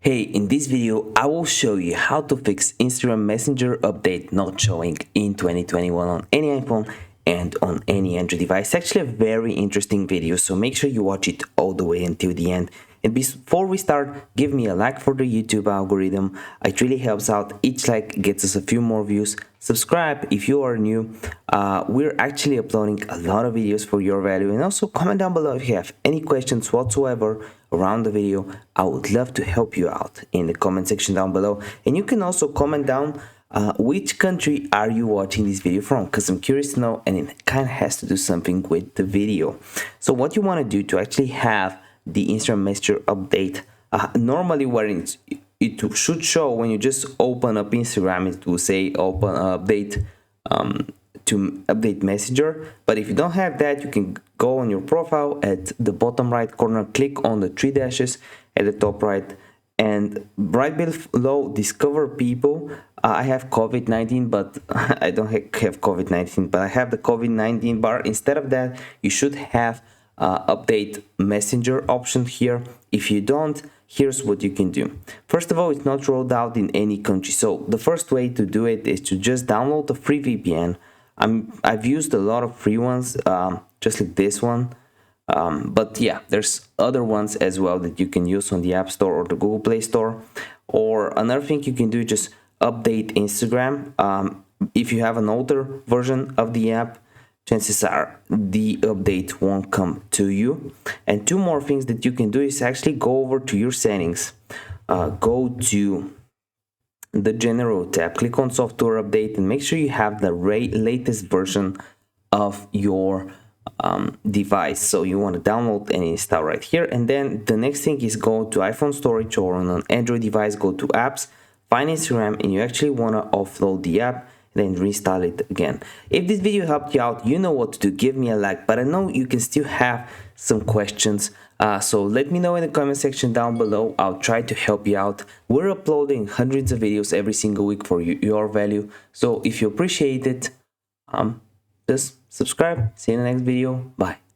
Hey, in this video, I will show you how to fix Instagram Messenger update not showing in 2021 on any iPhone and on any Android device. Actually a very interesting video, so make sure you watch it all the way until the end. And before we start, give me a like for the YouTube algorithm. It really helps out. Each like gets us a few more views. Subscribe if you are new. We're actually uploading a lot of videos for your value. And also comment down below if you have any questions whatsoever around the video. I would love to help you out in the comment section down below. And you can also comment down which country are you watching this video from, because I'm curious to know, and it kind of has to do something with the video. So what you want to do to actually have the Instagram Messenger update, normally where it should show when you just open up Instagram, it will say open update to update Messenger. But if you don't have that, you can go on your profile at the bottom right corner, click on the three dashes at the top right, and right below discover people. I have COVID-19, but I don't have COVID-19, but I have the COVID-19 bar. Instead of that, you should have update Messenger option here. If you don't, here's what you can do. First of all, it's not rolled out in any country, so the first way to do it is to just download a free VPN. I've used a lot of free ones, just like this one, but yeah, there's other ones as well that you can use on the App Store or the Google Play Store. Or another thing you can do, just update Instagram. If you have an older version of the app, chances are the update won't come to you. And two more things that you can do is actually go over to your settings, go to the general tab, click on software update, and make sure you have the latest version of your device. So you want to download and install right here. And then the next thing is go to iPhone storage, or on an Android device, go to apps, find Instagram, and you actually want to offload the app, then reinstall it again. If this video helped you out, you know what to do. Give me a like, but I know you can still have some questions, so let me know in the comment section down below. I'll try to help you out. We're uploading hundreds of videos every single week for your value, so if you appreciate it, just subscribe. See you in the next video. Bye.